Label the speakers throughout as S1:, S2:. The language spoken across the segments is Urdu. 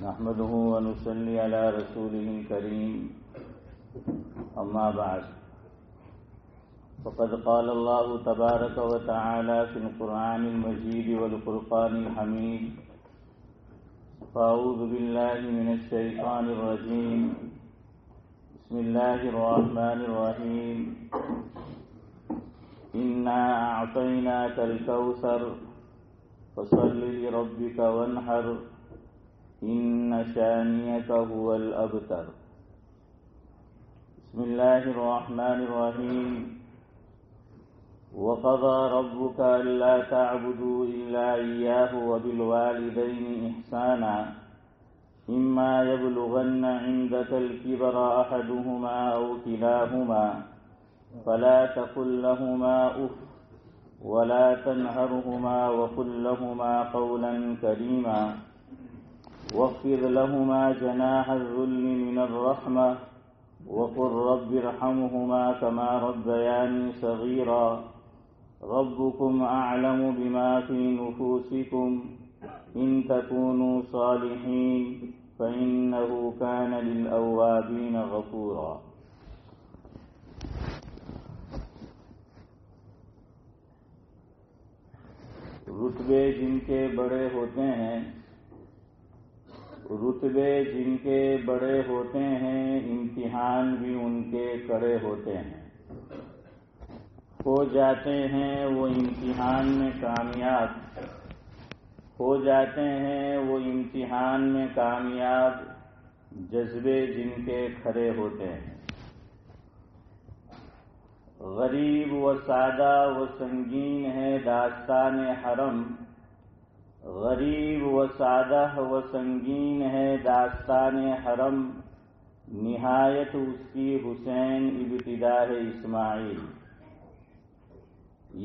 S1: نحمده ونصلي على رسوله الكريم أما بعد فقد قال الله تبارك وتعالى في القرآن المجيد والفرقان الحميد فأعوذ بالله من الشيطان الرجيم بسم الله الرحمن الرحيم إنا أعطيناك الكوثر فصل لربك وانحر إن شانئك هو الأبتر بسم الله الرحمن الرحيم وقضى ربك ألا تعبدوا إلا إياه وبالوالدين إحسانا إما يبلغن عندك الكبر أحدهما أو كلاهما فلا تقل لهما أف ولا تنهرهما وقل لهما قولا كريما واخفض لهما جناح الذل من الرحمة وقل رب ارحمهما كما ربياني صغيرا ربكم أعلم بما في نفوسكم إن تكونوا صالحين فإنه كان للأوابين غفورا. رتبے جن کے بڑے ہوتے ہیں امتحان بھی ان کے کڑے ہوتے ہیں. ہو جاتے ہیں وہ امتحان میں کامیاب جذبے جن کے کھڑے ہوتے ہیں. غریب و سادہ و سنگین ہے داستان حرم، غریب و سادہ و سنگین ہے داستان حرم، نہایت اس کی حسین ابتدا ہے اسماعیل.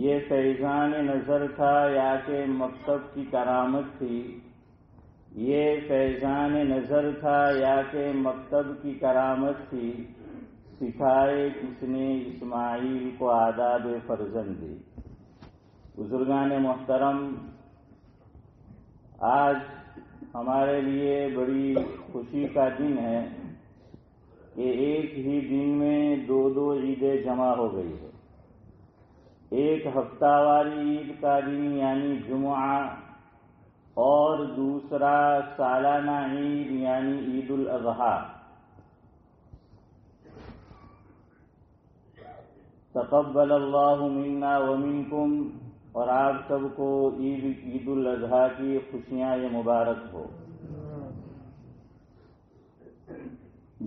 S1: یہ فیضان نظر تھا یا کہ مکتب کی کرامت تھی، یہ فیضان نظر تھا یا کہ مکتب کی کرامت تھی، سکھائے کس نے اسماعیل کو آداب فرزندی. بزرگان محترم، آج ہمارے لیے بڑی خوشی کا دن ہے کہ ایک ہی دن میں دو عیدیں جمع ہو گئی ہے. ایک ہفتہ واری عید کا دن یعنی جمعہ اور دوسرا سالانہ عید یعنی عید الاضحیٰ. تقبل اللہ منا ومنکم، اور آپ سب کو عید الاضحیٰ کی خوشیاں یہ مبارک ہو.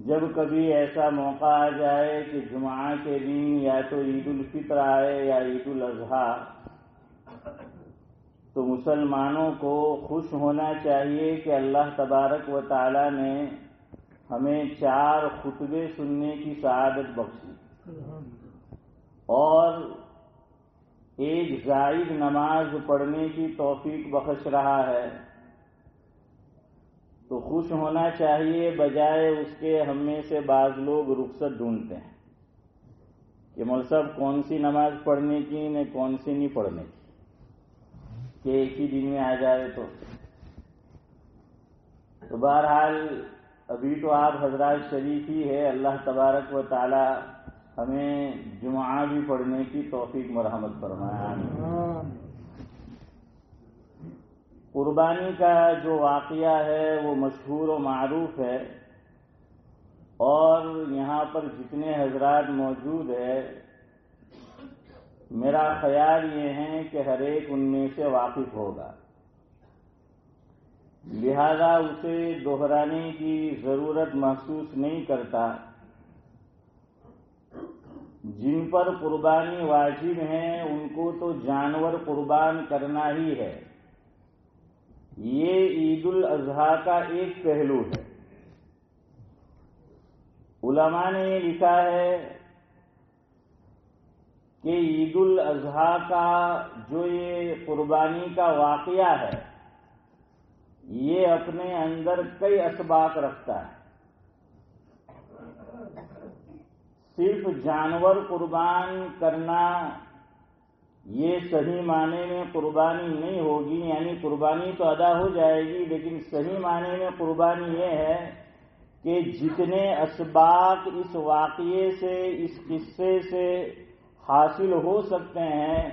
S1: جب کبھی ایسا موقع آ جائے کہ جمعہ کے دن یا تو عید الفطر آئے یا عید الاضحیٰ، تو مسلمانوں کو خوش ہونا چاہیے کہ اللہ تبارک و تعالی نے ہمیں 4 خطبے سننے کی سعادت بخشی اور ایک زائد نماز پڑھنے کی توفیق بخش رہا ہے. تو خوش ہونا چاہیے، بجائے اس کے ہم میں سے بعض لوگ رخصت ڈھونڈتے ہیں کہ مول صاحب کون سی نماز پڑھنے کی نہ کون سی نہیں پڑھنے کی، کہ ایک ہی دن میں آ جائے. تو بہرحال ابھی تو آپ حضرات شریف ہی ہے، اللہ تبارک و تعالی ہمیں جمعہ بھی پڑھنے کی توفیق مرحمت فرمائے. قربانی کا جو واقعہ ہے وہ مشہور و معروف ہے، اور یہاں پر جتنے حضرات موجود ہیں میرا خیال یہ ہے کہ ہر ایک ان میں سے واقف ہوگا، لہذا اسے دہرانے کی ضرورت محسوس نہیں کرتا. جن پر قربانی واجب ہے ان کو تو جانور قربان کرنا ہی ہے. یہ عید الاضحیٰ کا ایک پہلو ہے. علماء نے یہ لکھا ہے کہ عید الاضحیٰ کا جو یہ قربانی کا واقعہ ہے یہ اپنے اندر کئی اسباق رکھتا ہے. صرف جانور قربان کرنا یہ صحیح معنی میں قربانی نہیں ہوگی، یعنی قربانی تو ادا ہو جائے گی، لیکن صحیح معنی میں قربانی یہ ہے کہ جتنے اسباق اس واقعے سے، اس قصے سے حاصل ہو سکتے ہیں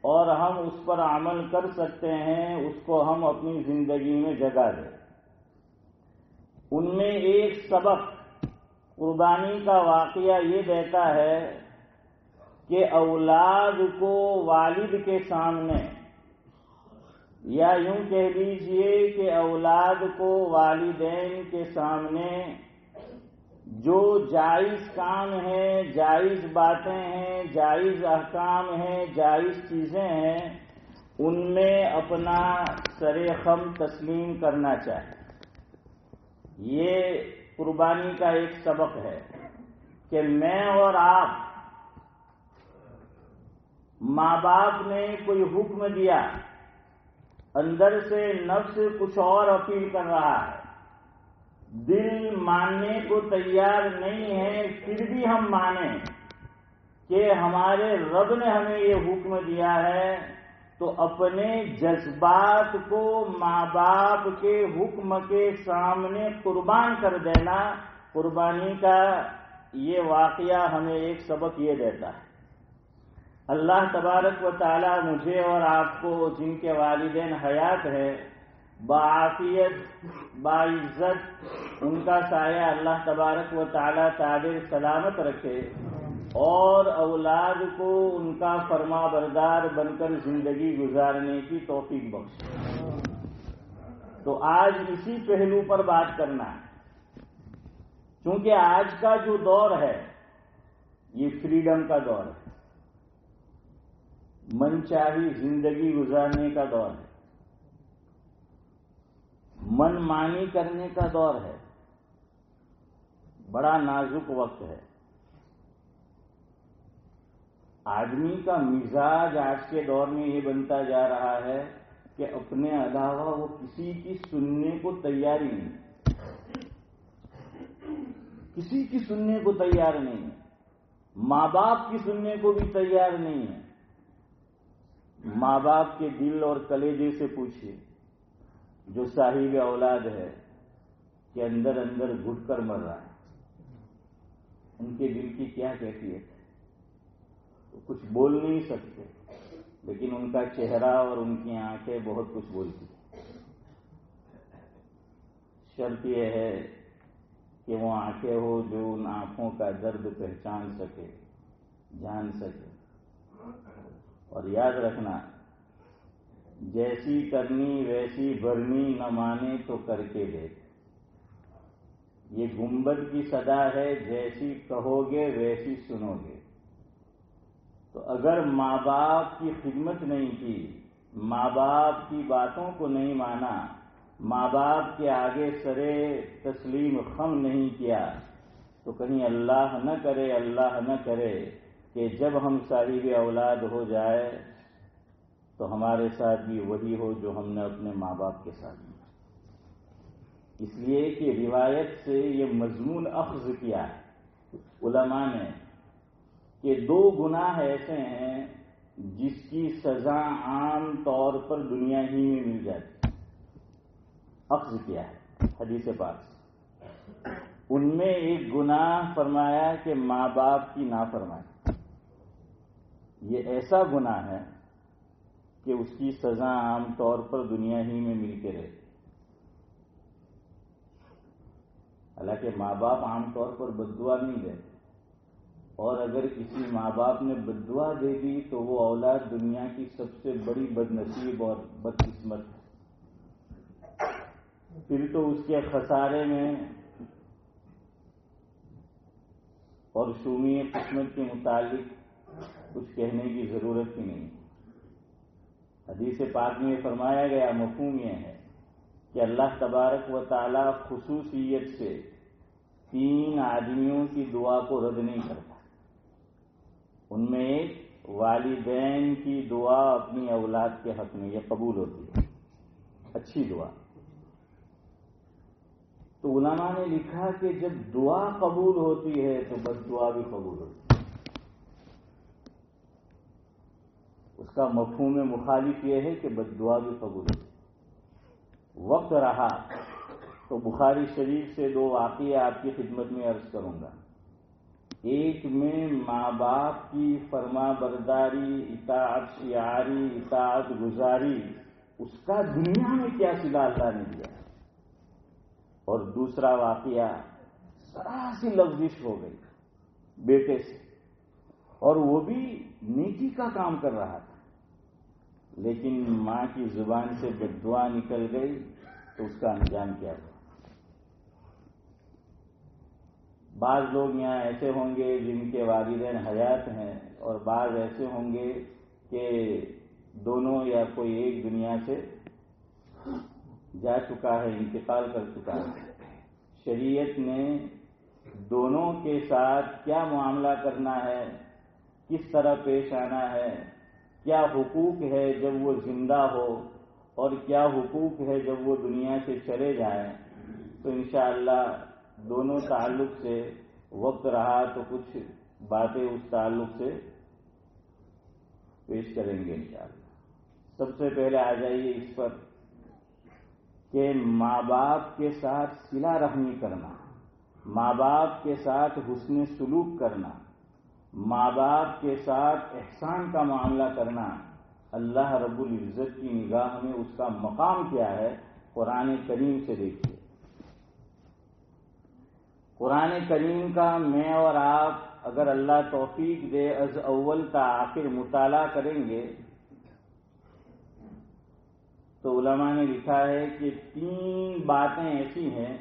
S1: اور ہم اس پر عمل کر سکتے ہیں، اس کو ہم اپنی زندگی میں جگہ دیں۔ ان میں ایک سبق قربانی کا واقعہ یہ دیتا ہے کہ اولاد کو والد کے سامنے، یا یوں کہہ لیجئے کہ اولاد کو والدین کے سامنے جو جائز کام ہیں، جائز باتیں ہیں، جائز احکام ہیں، جائز چیزیں ہیں، ان میں اپنا سر خم تسلیم کرنا چاہیے۔ یہ قربانی کا ایک سبق ہے کہ میں اور آپ، ماں باپ نے کوئی حکم دیا، اندر سے نفس کچھ اور اپیل کر رہا ہے، دل ماننے کو تیار نہیں ہے، پھر بھی ہم مانیں کہ ہمارے رب نے ہمیں یہ حکم دیا ہے، تو اپنے جذبات کو ماں باپ کے حکم کے سامنے قربان کر دینا، قربانی کا یہ واقعہ ہمیں ایک سبق یہ دیتا ہے۔ اللہ تبارک و تعالی مجھے اور آپ کو، جن کے والدین حیات ہے، بعافیت باعزت ان کا سایہ اللہ تبارک و تعالی تعدیر سلامت رکھے، اور اولاد کو ان کا فرما بردار بن کر زندگی گزارنے کی توفیق بخشے۔ تو آج اسی پہلو پر بات کرنا ہے، چونکہ آج کا جو دور ہے یہ فریڈم کا دور ہے، من چاہی زندگی گزارنے کا دور ہے، من مانی کرنے کا دور ہے، بڑا نازک وقت ہے۔ آدمی کا مزاج آج کے دور میں یہ بنتا جا رہا ہے کہ اپنے علاوہ وہ کسی کی سننے کو تیار ہی نہیں، کسی کی سننے کو تیار نہیں ہے، ماں باپ کی سننے کو بھی تیار نہیں ہے۔ ماں باپ کے دل اور کلیجے سے پوچھیے، جو صاحب اولاد ہے کہ اندر اندر گھٹ کر مر رہا ہے، ان کے دل کی کیا کیفیت ہے؟ وہ کچھ بول نہیں سکتے، لیکن ان کا چہرہ اور ان کی آنکھیں بہت کچھ بولتی ہیں۔ شرط یہ ہے کہ وہ آنکھیں ہو جو ان آنکھوں کا درد پہچان سکے، جان سکے۔ اور یاد رکھنا، جیسی کرنی ویسی بھرنی، نہ مانے تو کر کے دیکھ۔ یہ گنبد کی صدا ہے، جیسی کہو گے ویسی سنو گے۔ تو اگر ماں باپ کی خدمت نہیں کی، ماں باپ کی باتوں کو نہیں مانا، ماں باپ کے آگے سرے تسلیم خم نہیں کیا، تو کہیں اللہ نہ کرے، اللہ نہ کرے کہ جب ہم صاحب اولاد ہو جائے تو ہمارے ساتھ بھی وہی ہو جو ہم نے اپنے ماں باپ کے ساتھ کیا۔ اس لیے کہ روایت سے یہ مضمون اخذ کیا ہے علماء نے کہ دو گناہ ایسے ہیں جس کی سزا عام طور پر دنیا ہی میں مل جاتی ہے، اخذ کیا ہے حدیث پاک سے۔ ان میں ایک گناہ فرمایا کہ ماں باپ کی نافرمانی، یہ ایسا گناہ ہے کہ اس کی سزا عام طور پر دنیا ہی میں مل کے رہتی۔ حالانکہ ماں باپ عام طور پر بد دعا نہیں دیتے، اور اگر کسی ماں باپ نے بد دعا دے دی تو وہ اولاد دنیا کی سب سے بڑی بد نصیب اور بدقسمت ہے۔ پھر تو اس کے خسارے میں اور شومی قسمت کے متعلق کچھ کہنے کی ضرورت ہی نہیں۔ حدیث پاک میں فرمایا گیا، مفہوم یہ ہے کہ اللہ تبارک و تعالی خصوصیت سے 3 آدمیوں کی دعا کو رد نہیں کرتا۔ ان میں ایک، والدین کی دعا اپنی اولاد کے حق میں، یہ قبول ہوتی ہے، اچھی دعا۔ تو علماء نے لکھا کہ جب دعا قبول ہوتی ہے تو بد دعا بھی قبول ہوتی ہے۔ اس کا مفہوم مخالف یہ ہے کہ بد دعا بھی قبول ہے. وقت رہا تو بخاری شریف سے 2 واقعے آپ کی خدمت میں عرض کروں گا. ایک میں ماں باپ کی فرما برداری، اطاعت شعاری، اطاعت گزاری، اس کا دنیا میں کیا صلہ اللہ نے دیا. اور دوسرا واقعہ ذرا سی لغزش ہو گئی بیٹے سے، اور وہ بھی نیکی کا کام کر رہا تھا، لیکن ماں کی زبان سے بد دعا نکل گئی تو اس کا انجام کیا ہوا. بعض لوگ یہاں ایسے ہوں گے جن کے والدین حیات ہیں، اور بعض ایسے ہوں گے کہ دونوں یا کوئی ایک دنیا سے جا چکا ہے، انتقال کر چکا ہے. شریعت نے دونوں کے ساتھ کیا معاملہ کرنا ہے، کس طرح پیش آنا ہے، کیا حقوق ہے جب وہ زندہ ہو اور کیا حقوق ہے جب وہ دنیا سے چلے جائیں، تو انشاءاللہ دونوں تعلق سے وقت رہا تو کچھ باتیں اس تعلق سے پیش کریں گے انشاءاللہ. سب سے پہلے آ جائیے اس پر کہ ماں باپ کے ساتھ صلہ رحمی کرنا، ماں باپ کے ساتھ حسن سلوک کرنا، ماں باپ کے ساتھ احسان کا معاملہ کرنا، اللہ رب العزت کی نگاہ میں اس کا مقام کیا ہے. قرآن کریم سے دیکھیے. قرآن کریم کا میں اور آپ اگر اللہ توفیق دے از اول تا آخر مطالعہ کریں گے تو علماء نے لکھا ہے کہ 3 باتیں ایسی ہیں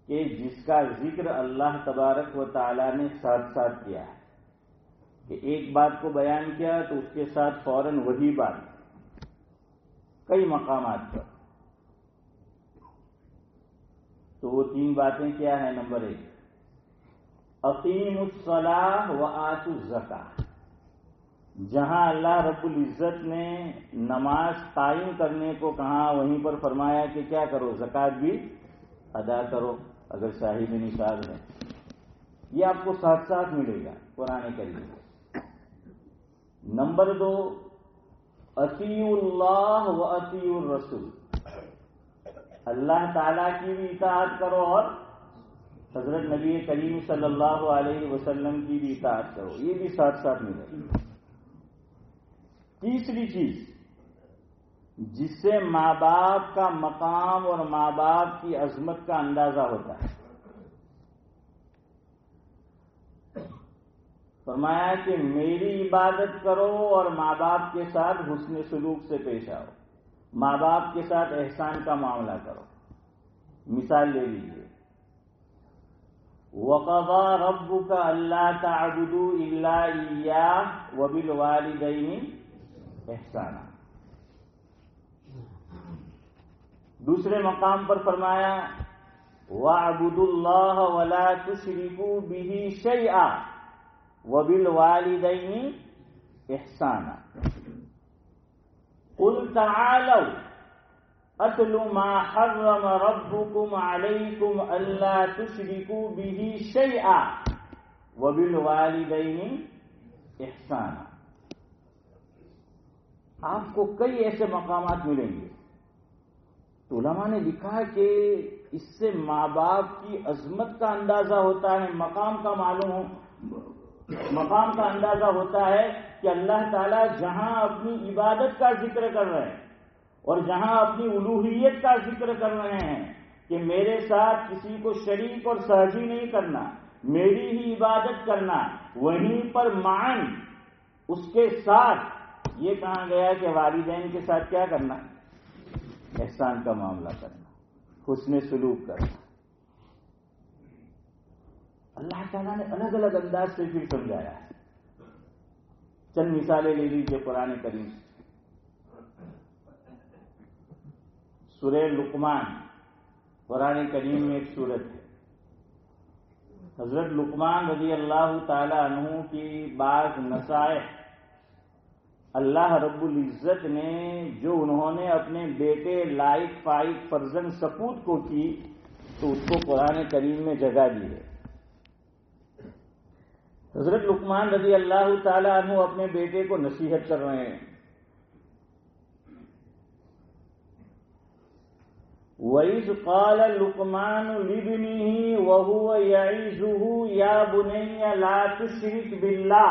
S1: کہ جس کا ذکر اللہ تبارک و تعالی نے ساتھ ساتھ کیا ہے، کہ ایک بات کو بیان کیا تو اس کے ساتھ فوراً وہی بات کئی مقامات پر. تو وہ 3 باتیں کیا ہیں؟ نمبر 1 اقیموا الصلاۃ وآتوا الزکاۃ. جہاں اللہ رب العزت نے نماز قائم کرنے کو کہا وہیں پر فرمایا کہ کیا کرو؟ زکوٰۃ بھی ادا کرو اگر صاحب نصاب ہے. یہ آپ کو ساتھ ساتھ ملے گا قرآن کریم. نمبر 2 اطیعوا اللہ واطیعوا الرسول. اللہ تعالیٰ کی بھی اطاعت کرو اور حضرت نبی کریم صلی اللہ علیہ وسلم کی بھی اطاعت کرو. یہ بھی ساتھ ساتھ ملے گا. تیسری چیز جس سے ماں باپ کا مقام اور ماں باپ کی عظمت کا اندازہ ہوتا ہے، فرمایا کہ میری عبادت کرو اور ماں باپ کے ساتھ حسن سلوک سے پیش آؤ، ماں باپ کے ساتھ احسان کا معاملہ کرو. مثال لے لیجیے، وَقَضَى رَبُّكَ أَلَّا تَعْبُدُوا إِلَّا إِيَّاهُ وَبِالْوَالِدَيْنِ إِحْسَانًا. دوسرے مقام پر فرمایا وَاعْبُدُوا اللَّهَ وَلَا تُشْرِكُوا بِهِ شَيْئًا وَبِالْوَالِدَيْنِ إِحْسَانًا. قُلْ تَعَالَوْا أَتْلُ مَا حَرَّمَ رَبُّكُمْ عَلَيْكُمْ أَلَّا تُشْرِكُوا بِهِ شَيْئًا وَبِالْوَالِدَيْنِ إِحْسَانًا. آپ کو کئی ایسے مقامات ملیں گے. تو علماء نے لکھا کہ اس سے ماں باپ کی عظمت کا اندازہ ہوتا ہے، مقام کا اندازہ ہوتا ہے کہ اللہ تعالیٰ جہاں اپنی عبادت کا ذکر کر رہے ہیں اور جہاں اپنی الوہیت کا ذکر کر رہے ہیں کہ میرے ساتھ کسی کو شریک اور ساجی نہیں کرنا، میری ہی عبادت کرنا، وہیں پر معاً اس کے ساتھ یہ کہا گیا کہ والدین کے ساتھ کیا کرنا؟ احسان کا معاملہ کرنا، حسن سلوک کرنا. اللہ تعالیٰ نے الگ الگ انداز سے پھر سمجھایا ہے. چند مثالیں لے لیجیے قرآن کریم سے. سورہ لقمان قرآن کریم میں ایک سورت ہے. حضرت لقمان رضی اللہ تعالی عنہ کی بعض نصائح اللہ رب العزت نے جو انہوں نے اپنے بیٹے لائق فائق فرزند سپوت کو کی تو اس کو قرآن کریم میں جگہ دی ہے. حضرت لقمان رضی اللہ تعالی عنہ اپنے بیٹے کو نصیحت کر رہے ہیں. وَإِذْ قَالَ لُقْمَانُ لِابْنِهِ وَهُوَ يَعِظُهُ يَا بُنَيَّ لَا تُشْرِكْ بِاللَّهِ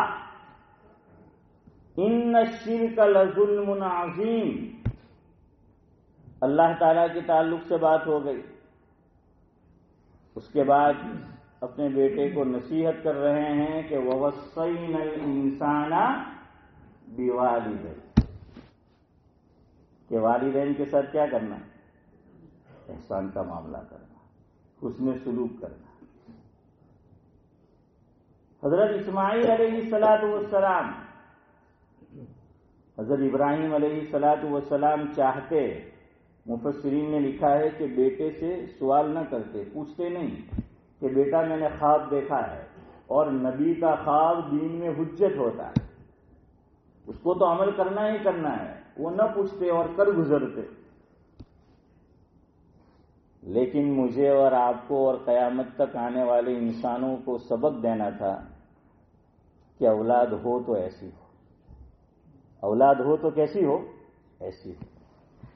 S1: إِنَّ الشِّرْكَ لَظُلْمٌ عَظِيمٌ. اللہ تعالیٰ کے تعلق سے بات ہو گئی. اس کے بعد اپنے بیٹے کو نصیحت کر رہے ہیں کہ وَوَصَّيْنَا الْإِنسَانَ بِوَالِدَيْهِ، کہ والدین کے ساتھ کیا کرنا ہے؟ احسان کا معاملہ کرنا، حسن سلوک کرنا. حضرت اسماعیل علیہ السلام، حضرت ابراہیم علیہ السلام چاہتے، مفسرین نے لکھا ہے کہ بیٹے سے سوال نہ کرتے، پوچھتے نہیں کہ بیٹا میں نے خواب دیکھا ہے، اور نبی کا خواب دین میں حجت ہوتا ہے، اس کو تو عمل کرنا ہی کرنا ہے، وہ نہ پوچھتے اور کر گزرتے. لیکن مجھے اور آپ کو اور قیامت تک آنے والے انسانوں کو سبق دینا تھا کہ اولاد ہو تو ایسی ہو، اولاد ہو تو کیسی ہو؟ ایسی ہو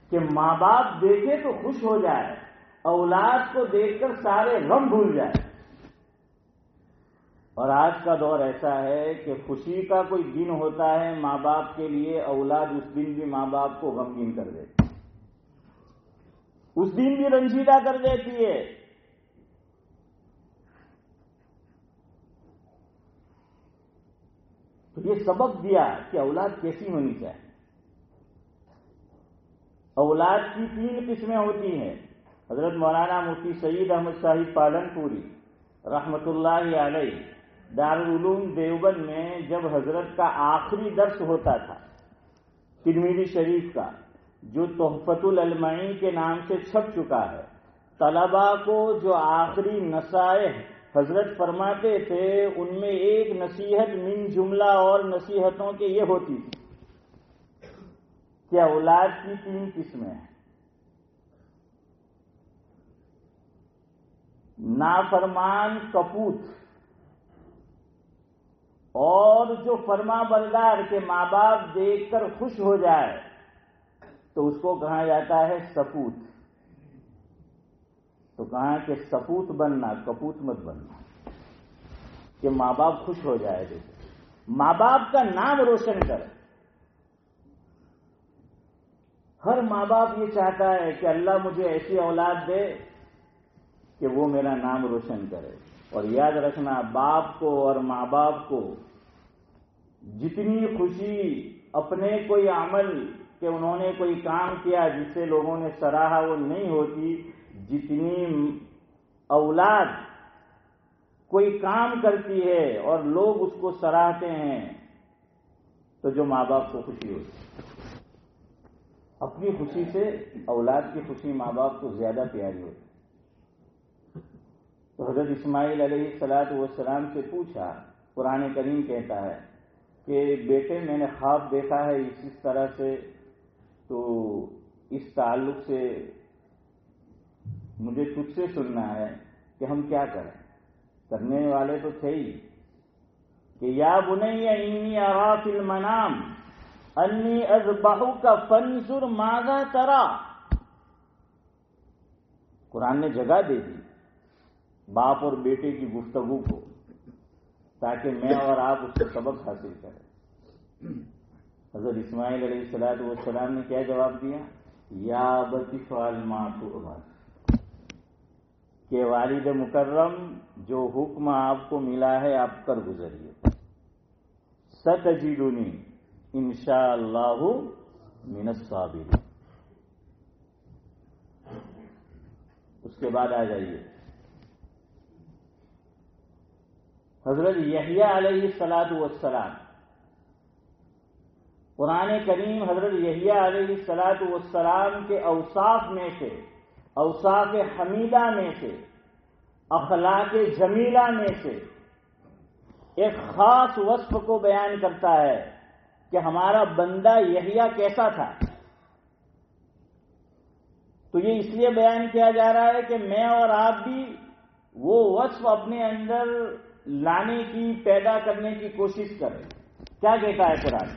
S1: کہ ماں باپ دیکھے تو خوش ہو جائے، اولاد کو دیکھ کر سارے غم بھول جائے. اور آج کا دور ایسا ہے کہ خوشی کا کوئی دن ہوتا ہے ماں باپ کے لیے، اولاد اس دن بھی ماں باپ کو غمگین کر دیتی، اس دن بھی رنجیدہ کر دیتی ہے. تو یہ سبق دیا کہ اولاد کیسی ہونی چاہیے. اولاد کی 3 قسمیں ہوتی ہیں. حضرت مولانا مفتی سعید احمد صاحب پالنپوری رحمت اللہ علیہ دارالعلوم دیوبند میں جب حضرت کا آخری درس ہوتا تھا ترمذی شریف کا، جو تحفۃ العلمین کے نام سے چھپ چکا ہے، طلباء کو جو آخری نصائح حضرت فرماتے تھے ان میں ایک نصیحت من جملہ اور نصیحتوں کے یہ ہوتی تھی کہ اولاد کی 3 قسمیں ہیں. نافرمان کپوت، اور جو فرما بردار کے ماں باپ دیکھ کر خوش ہو جائے تو اس کو کہا جاتا ہے سپوت. تو کہا کہ سپوت بننا، کپوت مت بننا، کہ ماں باپ خوش ہو جائے. دیکھو ماں باپ کا نام روشن کر. ہر ماں باپ یہ چاہتا ہے کہ اللہ مجھے ایسی اولاد دے کہ وہ میرا نام روشن کرے. اور یاد رکھنا، باپ کو اور ماں باپ کو جتنی خوشی اپنے کوئی عمل کہ انہوں نے کوئی کام کیا جس سے لوگوں نے سراہا وہ نہیں ہوتی، جتنی اولاد کوئی کام کرتی ہے اور لوگ اس کو سراہتے ہیں تو جو ماں باپ کو خوشی ہوتی ہے. اپنی خوشی سے اولاد کی خوشی ماں باپ کو زیادہ پیاری ہوتی. تو حضرت اسماعیل علیہ السلام سے پوچھا، قرآن کریم کہتا ہے کہ بیٹے میں نے خواب دیکھا ہے اس طرح سے، تو اس تعلق سے مجھے تجھ سے سننا ہے کہ ہم کیا کریں. کرنے والے تو تھے ہی کہ یا بنی انی ارا فی المنام انی اذبحک فانظر ماذا تری. قرآن نے جگہ دے دی باپ اور بیٹے کی گفتگو کو تاکہ میں اور آپ اس سے سبق حاصل کریں. حضرت اسماعیل علیہ السلام نے کیا جواب دیا؟ یا ابت افعل ما تؤمر، کہ والد مکرم جو حکم آپ کو ملا ہے آپ کر گزریے. ستجدنی انشاءاللہ من الصابرین. اس کے بعد آ جائیے حضرت یحییٰ علیہ السلام. قرآن کریم حضرت یحییٰ علیہ السلام کے اوصاف میں سے، اوصاف حمیدہ میں سے، اخلاق جمیلہ میں سے ایک خاص وصف کو بیان کرتا ہے کہ ہمارا بندہ یحییٰ کیسا تھا. تو یہ اس لیے بیان کیا جا رہا ہے کہ میں اور آپ بھی وہ وصف اپنے اندر لانے کی، پیدا کرنے کی کوشش کرے. کیا کہتا ہے قرآن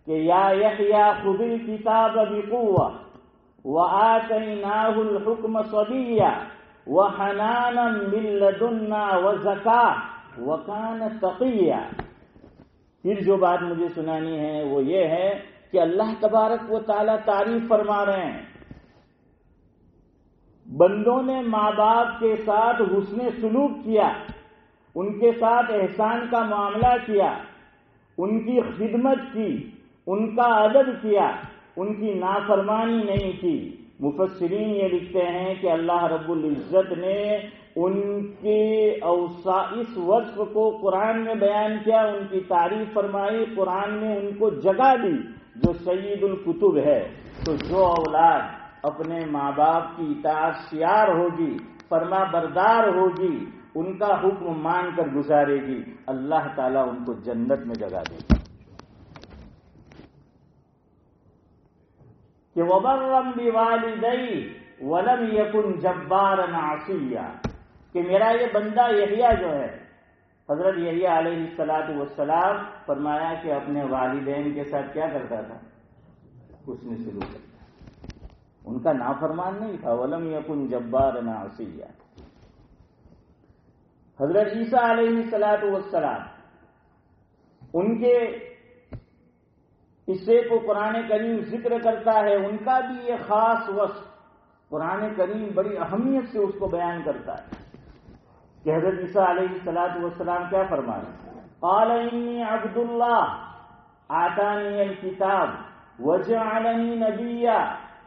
S1: کہ یا یحییٰ خذ الکتاب بقوہ وآتیناہ الحکم صبیا وحنانا من لدنا وزکاۃ وکان تقیا. پھر جو بات مجھے سنانی ہے وہ یہ ہے کہ اللہ تبارک و تعالی تعریف فرما رہے ہیں بندوں نے ماں باپ کے ساتھ حسن سلوک کیا، ان کے ساتھ احسان کا معاملہ کیا، ان کی خدمت کی، ان کا ادب کیا، ان کی نافرمانی نہیں کی. مفسرین یہ لکھتے ہیں کہ اللہ رب العزت نے ان کے اس وصف کو قرآن میں بیان کیا، ان کی تعریف فرمائی، قرآن میں ان کو جگہ دی جو سید الکتب ہے. تو جو اولاد اپنے ماں باپ کی اطاعت شیار ہوگی، فرما بردار ہوگی، ان کا حکم مان کر گزارے گی، اللہ تعالیٰ ان کو جنت میں جگہ دے گا. کہ وَبَرًّا بِوَالِدَيْهِ وَلَمْ يَكُنْ جَبَّارًا عَصِيًّا، کہ میرا یہ بندہ یحییٰ جو ہے، حضرت یحییٰ علیہ السلام فرمایا کہ اپنے والدین کے ساتھ کیا کرتا تھا؟ حسن سلوک کرتا تھا، ان کا نافرمان نہیں تھا. وَلَمْ يَكُنْ جَبَّارًا عَصِيًّا. حضرت عیسیٰ علیہ السلام ان کے حصے کو قرآن کریم ذکر کرتا ہے، ان کا بھی یہ خاص وصف قرآن کریم بڑی اہمیت سے اس کو بیان کرتا ہے کہ حضرت عیسیٰ علیہ السلام کیا فرما رہے ہیں؟ قال انی عبد اللہ آتانی الکتاب وجعلنی نبیا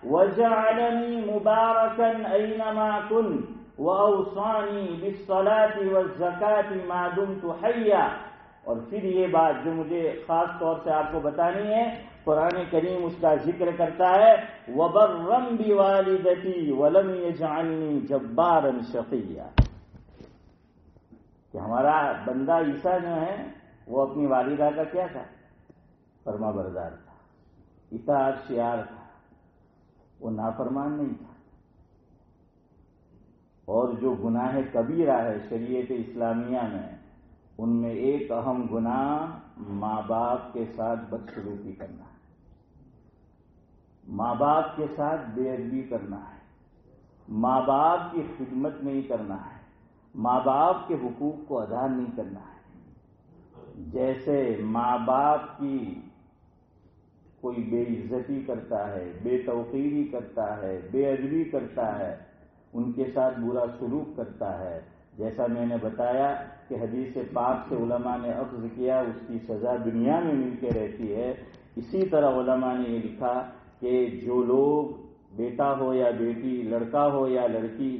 S1: وجعلنی مبارکا اینما کنت وَأَوْصَانِي بِالصَّلَاةِ وَالزَّكَاةِ مَا دُمْتُ حَيًّا. اور پھر یہ بات جو مجھے خاص طور سے آپ کو بتانی ہے، قرآن کریم اس کا ذکر کرتا ہے وَبَرًّا بِوَالِدَتِي وَلَمْ يَجْعَلْنِي جَبَّارًا شَقِيًّا، کہ ہمارا بندہ عیسیٰ جو ہے وہ اپنی والدہ کا کیا تھا؟ فرما بردار تھا، اطاعت شیار تھا، وہ نافرمان نہیں تھا. اور جو گناہ کبیرہ ہے شریعت اسلامیہ میں، ان میں ایک اہم گناہ ماں باپ کے ساتھ بدسلوکی کرنا ہے، ماں باپ کے ساتھ بے ادبی کرنا ہے، ماں باپ کی خدمت نہیں کرنا ہے، ماں باپ کے حقوق کو ادا نہیں کرنا ہے. جیسے ماں باپ کی کوئی بے عزتی کرتا ہے، بے توقیری کرتا ہے، بے ادبی کرتا ہے، ان کے ساتھ برا سلوک کرتا ہے، جیسا میں نے بتایا کہ حدیث پاک سے علماء نے اخذ کیا اس کی سزا دنیا میں مل کے رہتی ہے. اسی طرح علماء نے یہ لکھا کہ جو لوگ بیٹا ہو یا بیٹی، لڑکا ہو یا لڑکی،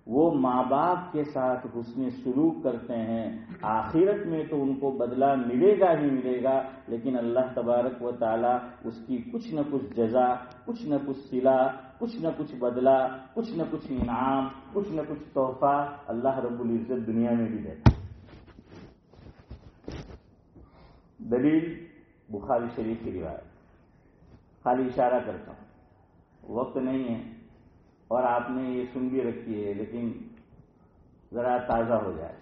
S1: وہ ماں باپ کے ساتھ حسن سلوک کرتے ہیں، آخرت میں تو ان کو بدلہ ملے گا ہی ملے گا، لیکن اللہ تبارک و تعالی اس کی کچھ نہ کچھ جزا، کچھ نہ کچھ صلہ، کچھ نہ کچھ بدلہ، کچھ نہ کچھ انعام، کچھ نہ کچھ تحفہ اللہ رب العزت دنیا میں بھی دیتا. دلیل بخاری شریف کی روایت، خالی اشارہ کرتا ہوں، وقت نہیں ہے اور آپ نے یہ سن بھی رکھی ہے، لیکن ذرا تازہ ہو جائے.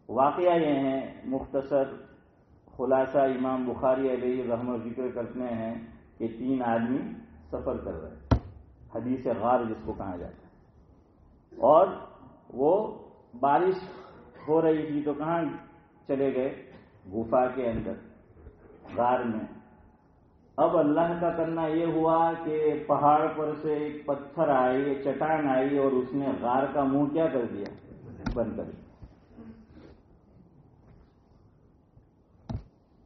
S1: واقعہ یہ ہے، مختصر خلاصہ امام بخاری علیہ رحمہ ذکر کرتے ہیں کہ 3 آدمی سفر کر رہے ہیں، حدیث غار جس کو کہا جاتا ہے، اور وہ بارش ہو رہی تھی تو کہاں چلے گئے؟ گفا کے اندر، غار میں. اب اللہ کا کرنا یہ ہوا کہ پہاڑ پر سے ایک پتھر آئی، چٹان آئی، اور اس نے غار کا منہ کیا کر دیا؟ بند کر دیا.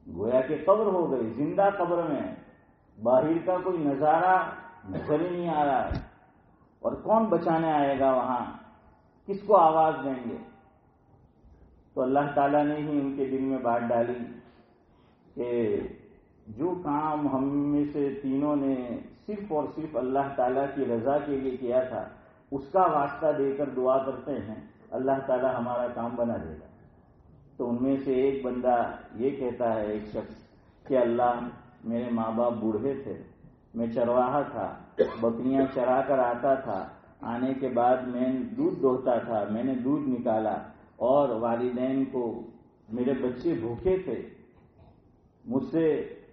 S1: گویا کہ قبر ہو گئی، زندہ قبر میں، باہر کا کوئی نظارہ نظر ہی نہیں آ رہا ہے، اور کون بچانے آئے گا وہاں؟ کس کو آواز دیں گے؟ تو اللہ تعالیٰ نے ہی ان کے دل میں بات ڈالی کہ جو کام ہم میں سے تینوں نے صرف اور صرف اللہ تعالیٰ کی رضا کے لیے کیا تھا، اس کا واسطہ دے کر دعا کرتے ہیں، اللہ تعالیٰ ہمارا کام بنا دے گا. تو ان میں سے ایک بندہ یہ کہتا ہے، ایک شخص، کہ اللہ میرے ماں باپ بوڑھے تھے، میں چرواہا تھا، بکریاں چرا کر آتا تھا، آنے کے بعد میں دودھ دوہتا تھا، میں نے دودھ نکالا، اور والدین کو، میرے بچے بھوکے تھے، مجھ سے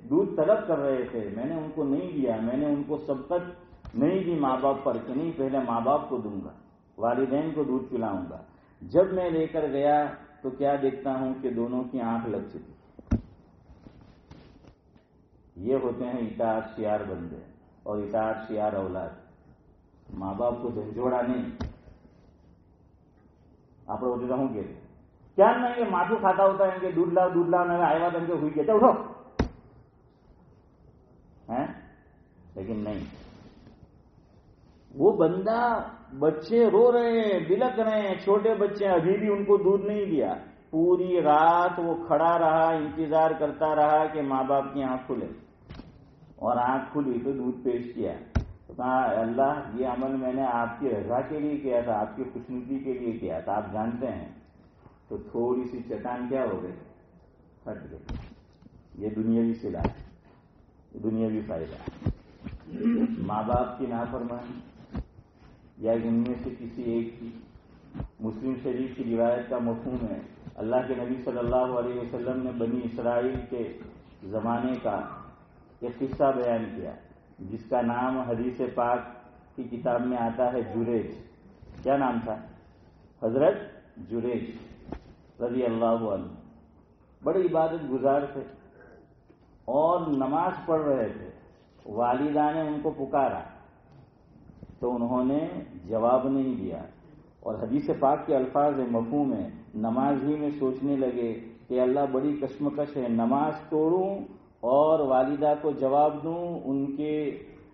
S1: دودھ طلب کر رہے تھے، میں نے ان کو نہیں دیا، میں نے ان کو سبقت نہیں دی ماں باپ پر کہ نہیں پہلے ماں باپ کو دوں گا، والدین کو دودھ پلاؤں گا۔ جب میں لے کر گیا تو کیا دیکھتا ہوں کہ دونوں کی آنکھ لگ چکی۔ یہ ہوتے ہیں اطاعت شیار بندے اور اطاعت شیار اولاد۔ ماں باپ کو جھنجھوڑا نہیں۔ آپ ہوتے رہوں گے کیا نہیں کہ ماتو کھاتا ہوتا ہے کہ دودھ لاؤ میں آئے بات ان کے ہوئی کہتے اٹھو، لیکن نہیں، وہ بندہ، بچے رو رہے ہیں، بلک رہے ہیں، چھوٹے بچے ابھی بھی ان کو دودھ نہیں دیا، پوری رات وہ کھڑا رہا، انتظار کرتا رہا کہ ماں باپ کی آنکھ کھلے، اور آنکھ کھلی تو دودھ پیش کیا تو کہا اللہ یہ عمل میں نے آپ کی رضا کے لیے کیا تھا، آپ کی خوشنودی کے لیے کیا تھا، آپ جانتے ہیں۔ تو تھوڑی سی چٹان کیا ہو گئی، ہٹ گئی۔ یہ دنیاوی صلہ ہے، دنیاوی فائدہ۔ ماں باپ کی نافرمانی یا ان میں سے کسی ایک کی، مسلم شریف کی روایت کا مفہوم ہے، اللہ کے نبی صلی اللہ علیہ وسلم نے بنی اسرائیل کے زمانے کا ایک قصہ بیان کیا جس کا نام حدیث پاک کی کتاب میں آتا ہے جریج۔ کیا نام تھا؟ حضرت جریج رضی اللہ عنہ بڑے عبادت گزار تھے اور نماز پڑھ رہے تھے۔ والدہ نے ان کو پکارا تو انہوں نے جواب نہیں دیا، اور حدیث پاک کے الفاظ مفہوم ہے، نماز ہی میں سوچنے لگے کہ اللہ بڑی کشمکش ہے، نماز توڑوں اور والدہ کو جواب دوں، ان کے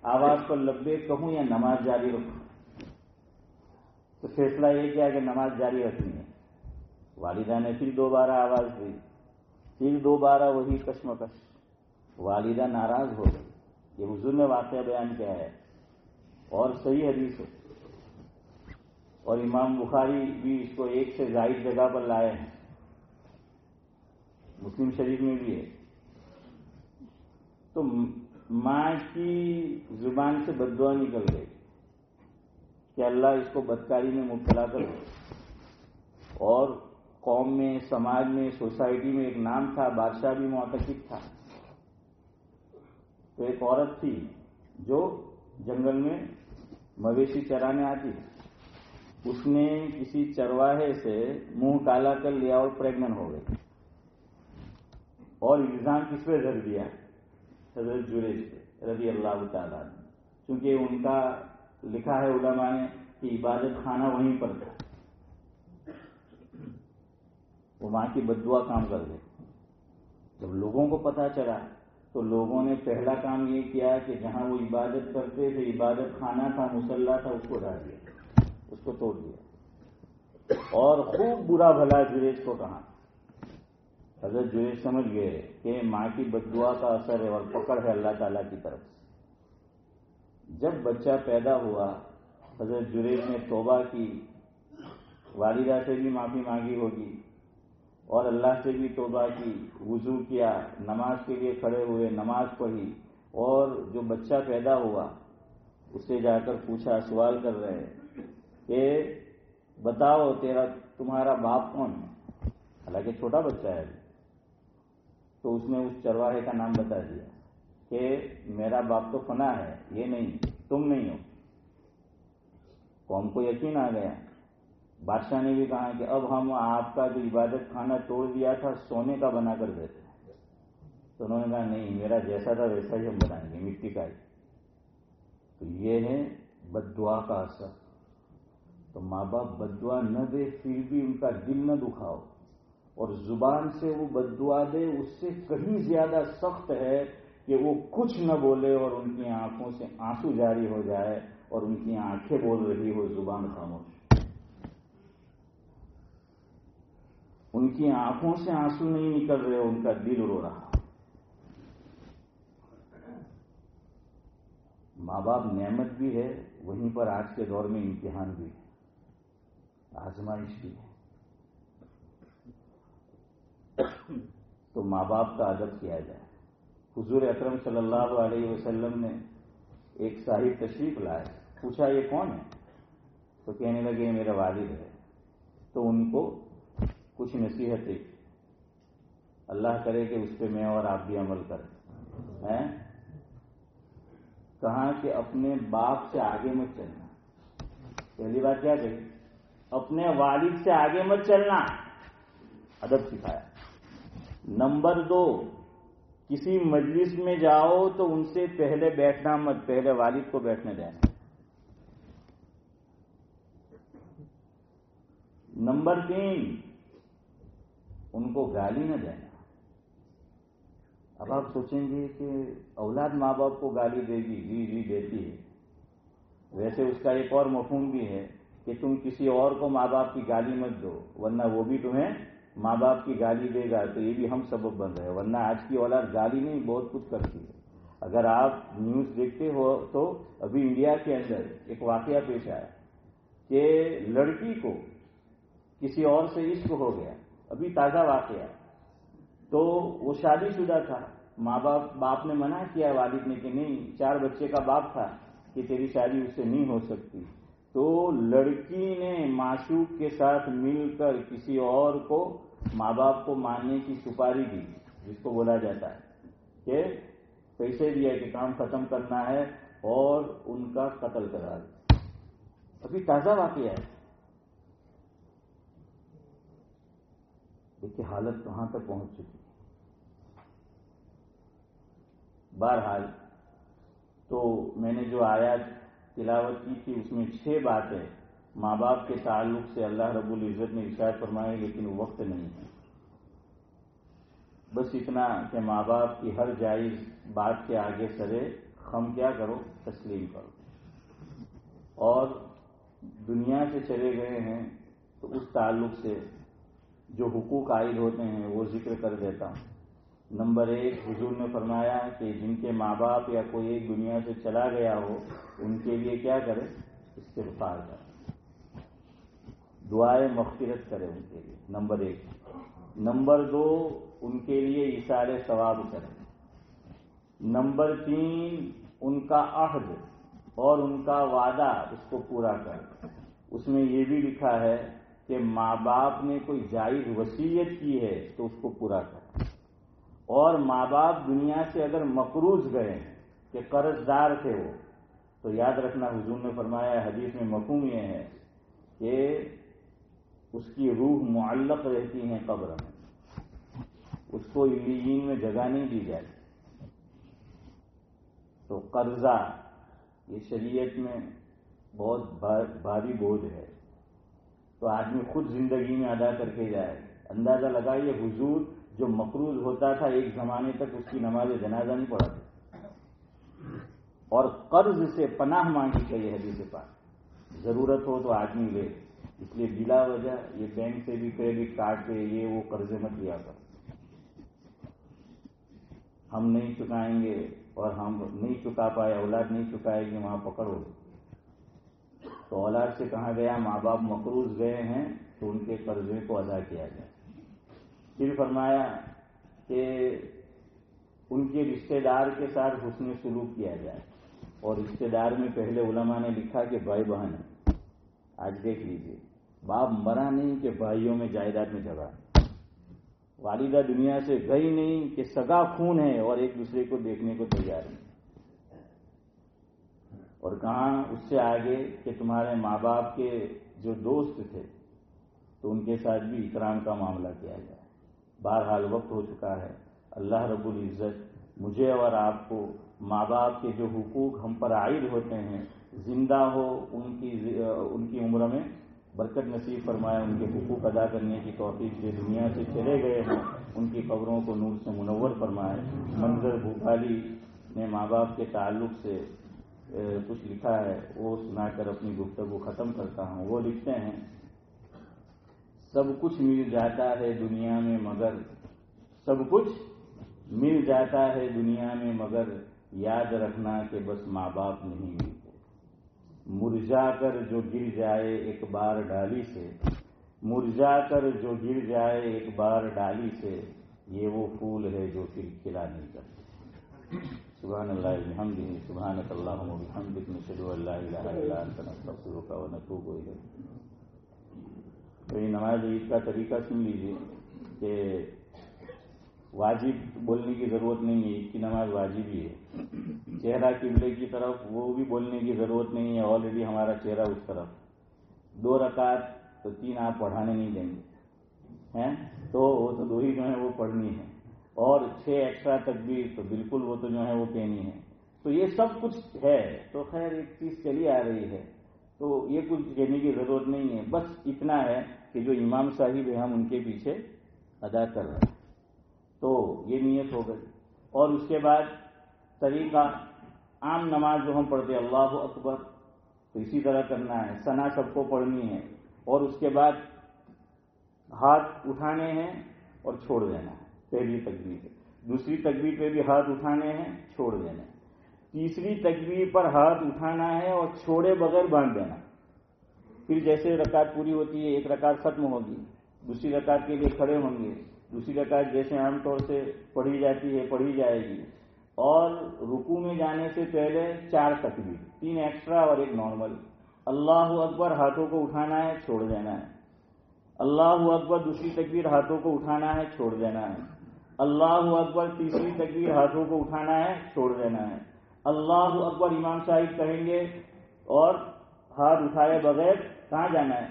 S1: آواز پر لبیک کہوں یا نماز جاری رکھوں؟ تو فیصلہ یہ کیا کہ نماز جاری رکھنی ہے۔ والدہ نے پھر دوبارہ آواز دی، پھر دوبارہ وہی کشمکش، والدہ ناراض ہو گئی۔ یہ حضور نے واقعہ بیان کیا ہے اور صحیح حدیث ہے، اور امام بخاری بھی اس کو ایک سے زائد جگہ پر لائے ہیں، مسلم شریف میں بھی ہے۔ تو ماں کی زبان سے بددعا نکل گئی کہ اللہ اس کو بدکاری میں مبتلا کر دے، اور قوم میں، سماج میں، سوسائٹی میں ایک نام تھا، بادشاہ بھی معتقد تھا۔ تو ایک عورت تھی جو جنگل میں مویشی چرانے آتی تھی، اس نے کسی چرواہے سے منہ کالا کر لیا اور پریگننٹ ہو گئی، اور الزام کس پہ دھر دیا؟ حضرت جریج پہ رضی اللہ تعالیٰ عنہ، کیونکہ ان کا لکھا ہے علماء نے کہ عبادت خانہ وہیں پر تھا، وہ ماں کی بددعا کام کر گئے۔ جب لوگوں کو پتا چلا تو لوگوں نے پہلا کام یہ کیا کہ جہاں وہ عبادت کرتے تھے، عبادت خانہ تھا، مصلی تھا، اس کو ڈال دیا، اس کو توڑ دیا، اور خوب برا بھلا جریج کو کہا۔ حضرت جریج سمجھ گئے کہ ماں کی بددعا کا اثر ہے اور پکڑ ہے اللہ تعالیٰ کی طرف سے۔ جب بچہ پیدا ہوا حضرت جریج نے توبہ کی، والدہ سے بھی معافی مانگی ہوگی اور اللہ سے بھی توبہ کی، وضو کیا، نماز کے لیے کھڑے ہوئے، نماز پڑھی، اور جو بچہ پیدا ہوا اسے جا کر پوچھا، سوال کر رہے ہیں کہ بتاؤ تمہارا باپ کون ہے؟ حالانکہ چھوٹا بچہ ہے، تو اس نے اس چرواہے کا نام بتا دیا کہ میرا باپ تو فنا ہے، یہ نہیں، تم نہیں ہو۔ قوم کو یقین آ گیا۔ بادشاہ نے بھی کہا کہ اب ہم آپ کا جو عبادت خانہ توڑ دیا تھا سونے کا بنا کر دیتے ہیں۔ تو انہوں نے کہا نہیں، میرا جیسا تھا ویسا ہی ہم بنائیں گے، مٹی کا ہی۔ تو یہ ہے بددعا کا اثر۔ تو ماں باپ بددعا نہ دے پھر بھی ان کا دل نہ دکھاؤ، اور زبان سے وہ بددعا دے اس سے کہیں زیادہ سخت ہے کہ وہ کچھ نہ بولے اور ان کی آنکھوں سے آنسو جاری ہو جائے اور ان کی آنکھیں بول رہی ہو، زبان خاموش۔ ان کی آنکھوں سے آنسو نہیں نکل رہے، ان کا دل رو رہا۔ ماں باپ نعمت بھی ہے، وہیں پر آج کے دور میں امتحان بھی ہے، آزمائش بھی ہے۔ تو ماں باپ کا ادب کیا جائے۔ حضور اکرم صلی اللہ علیہ وسلم نے ایک صاحب تشریف لائے، پوچھا یہ کون ہے؟ تو کہنے لگے میرا والد ہے۔ تو ان کو کچھ نصیحتیں، اللہ کرے کہ اس پہ میں اور آپ بھی عمل کریں. کہاں کہ اپنے باپ سے آگے مت چلنا. پہلی بات کیا کہی؟ اپنے والد سے آگے مت چلنا، ادب سکھایا. نمبر 2، کسی مجلس میں جاؤ تو ان سے پہلے بیٹھنا مت، پہلے والد کو بیٹھنے دینا. نمبر 3، ان کو گالی نہ دینا. اب آپ سوچیں گے کہ اولاد ماں باپ کو گالی دے گی، جی دیتی ہے. ویسے اس کا ایک اور مفہوم بھی ہے کہ تم کسی اور کو ماں باپ کی گالی مت دو، ورنہ وہ بھی تمہیں ماں باپ کی گالی دے گا تو یہ بھی ہم سبب بن رہے ہیں. ورنہ آج کی اولاد گالی نہیں بہت کچھ کرتی ہے. اگر آپ نیوز دیکھتے ہو تو ابھی انڈیا کے اندر ایک واقعہ پیش آیا کہ لڑکی کو کسی اور سے عشق ہو گیا، ابھی تازہ واقعہ. تو وہ شادی شدہ تھا، ماں باپ نے منع کیا والد نے کہ نہیں، 4 بچے کا باپ تھا کہ تیری شادی اس سے نہیں ہو سکتی. تو لڑکی نے معشوق کے ساتھ مل کر کسی اور کو ماں باپ کو ماننے کی سپاری دی، جس کو بولا جاتا ہے کہ پیسے دیا کہ کام ختم کرنا ہے اور ان کا قتل کرا دیا. ابھی تازہ واقعہ ہے. دیکھیے حالت کہاں تک پہنچ چکی. بہرحال تو میں نے جو آیات تلاوت کی تھی اس میں 6 باتیں ماں باپ کے تعلق سے اللہ رب العزت نے ارشاد فرمائی، لیکن وقت نہیں ہے. بس اتنا کہ ماں باپ کی ہر جائز بات کے آگے سرے خم کیا کرو، تسلیم کرو. اور دنیا سے چلے گئے ہیں تو اس تعلق سے جو حقوق عائد ہوتے ہیں وہ ذکر کر دیتا ہوں. نمبر 1، حضور نے فرمایا کہ جن کے ماں باپ یا کوئی ایک دنیا سے چلا گیا ہو ان کے لیے کیا کرے؟ استغفار کرے، دعائے مغفرت کرے ان کے لیے. نمبر 1. نمبر 2، ان کے لیے ایثار ثواب کرے. نمبر 3، ان کا عہد اور ان کا وعدہ اس کو پورا کرے. اس میں یہ بھی لکھا ہے کہ ماں باپ نے کوئی جائز وصیت کی ہے تو اس کو پورا کرے. اور ماں باپ دنیا سے اگر مقروض گئے کہ قرض دار تھے وہ، تو یاد رکھنا حضور نے فرمایا حدیث میں مفہوم یہ ہے کہ اس کی روح معلق رہتی ہیں قبر میں، اس کو علیین میں جگہ نہیں دی جاتی. تو قرضہ یہ شریعت میں بہت بھاری بوجھ ہے، تو آدمی خود زندگی میں ادا کر کے جائے. اندازہ لگائیے حضور جو مقروض ہوتا تھا ایک زمانے تک اس کی نماز جنازہ نہیں پڑھاتے، اور قرض سے پناہ مانگی چاہیے حدیث پاک. ضرورت ہو تو آدمی لے، اس لیے بلا وجہ یہ بینک سے بھی کریڈٹ کارڈ پہ یہ وہ قرضے مت لیا کر. ہم نہیں چکائیں گے اور ہم نہیں چکا پائے، اولاد نہیں چکائے گی، وہاں پکڑ ہو. تو اولاد سے کہا گیا ماں باپ مقروض گئے ہیں تو ان کے قرضے کو ادا کیا جائے. پھر فرمایا کہ ان کے رشتہ دار کے ساتھ حسن سلوک کیا جائے. اور رشتہ دار میں پہلے علماء نے لکھا کہ بھائی بہن ہے. آج دیکھ لیجیے، باپ مرا نہیں کہ بھائیوں میں جائیداد میں جگہ، والدہ دنیا سے گئی نہیں کہ سگا خون ہے اور ایک دوسرے کو دیکھنے کو تیار نہیں. اور کہاں اس سے آگے کہ تمہارے ماں باپ کے جو دوست تھے تو ان کے ساتھ بھی اکرام کا معاملہ کیا جائے. بہرحال وقت ہو چکا ہے. اللہ رب العزت مجھے اور آپ کو ماں باپ کے جو حقوق ہم پر عائد ہوتے ہیں زندہ ہو ان کی عمر میں برکت نصیب فرمائے، ان کے حقوق ادا کرنے کی توفیق دے. دنیا سے چلے گئے ہیں ان کی قبروں کو نور سے منور فرمائے. منظر بھوپالی نے ماں باپ کے تعلق سے کچھ لکھا ہے، وہ سنا کر اپنی گفتگو ختم کرتا ہوں. وہ لکھتے ہیں سب کچھ مل جاتا ہے دنیا میں مگر، سب کچھ مل جاتا ہے دنیا میں مگر یاد رکھنا کہ بس ماں باپ نہیں ملتے. مرجھا کر جو گر جائے ایک بار ڈالی سے، مرجھا کر جو گر جائے ایک بار ڈالی سے، یہ وہ پھول ہے جو پھر کھلا نہیں کرتے. سبحان اللہ وبحمدہ، سبحانک اللہم وبحمدک، نشہد ان لا الہ الا انت، نستغفرک ونتوب الیک. تو یہ نماز عید کا طریقہ سن لیجیے کہ واجب بولنے کی ضرورت نہیں ہے، عید کی نماز واجب ہی ہے. چہرہ قبلے کی طرف وہ بھی بولنے کی ضرورت نہیں ہے، آلریڈی ہمارا چہرہ اس طرف. 2 رکعت تو 3 آپ پڑھانے نہیں دیں گے ہیں، تو وہ تو 2 ہی جو ہیں وہ پڑھنی ہے، اور 6 ایکسٹرا تکبیر تو بالکل وہ تو جو ہے وہ کہنی ہے. تو یہ سب کچھ ہے. تو خیر ایک چیز چلی آ رہی ہے، تو یہ کچھ کہنے کی ضرورت نہیں ہے. بس اتنا ہے کہ جو امام صاحب ہے ہم ان کے پیچھے ادا کر رہے ہیں. تو یہ نیت ہو گئی. اور اس کے بعد طریقہ عام نماز جو ہم پڑھتے اللہ اکبر، تو اسی طرح کرنا ہے. ثنا سب کو پڑھنی ہے، اور اس کے بعد ہاتھ اٹھانے ہیں اور چھوڑ دینا ہے. پہلی تکبیر پہ، دوسری تکبیر پہ بھی ہاتھ اٹھانے ہیں، چھوڑ دینا ہے. تیسری تکبیر پر ہاتھ اٹھانا ہے اور چھوڑے بغیر باندھ دینا. پھر جیسے رکعت پوری ہوتی ہے، ایک رکعت ختم ہوگی، دوسری رکعت کے لیے کھڑے ہوں گے. دوسری رکعت جیسے عام طور سے پڑھی جاتی ہے پڑھی جائے گی. اور رکوع میں جانے سے پہلے 4 تکبیر، 3 ایکسٹرا اور 1 نارمل. اللہ اکبر ہاتھوں کو اٹھانا ہے، چھوڑ دینا ہے. اللہ اکبر دوسری تکبیر ہاتھوں کو اٹھانا ہے، چھوڑ دینا ہے. اللہ اکبر تیسری تکبیر ہاتھوں کو اٹھانا ہے، چھوڑ دینا ہے. اللہ اکبر امام صاحب کہیں گے اور ہاتھ اٹھائے بغیر کہاں جانا ہے؟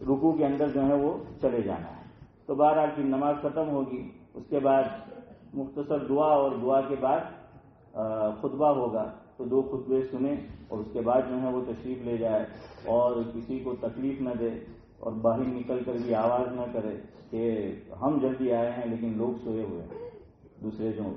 S1: رکوع کے اندر جو ہے وہ چلے جانا ہے. تو بہرحال کی نماز ختم ہوگی. اس کے بعد مختصر دعا، اور دعا کے بعد خطبہ ہوگا. تو 2 خطبے سنیں اور اس کے بعد جو ہے وہ تشریف لے جائے، اور کسی کو تکلیف نہ دے، اور باہر نکل کر بھی آواز نہ کرے کہ ہم جلدی آئے ہیں لیکن لوگ سوئے ہوئے ہیں، دوسرے جو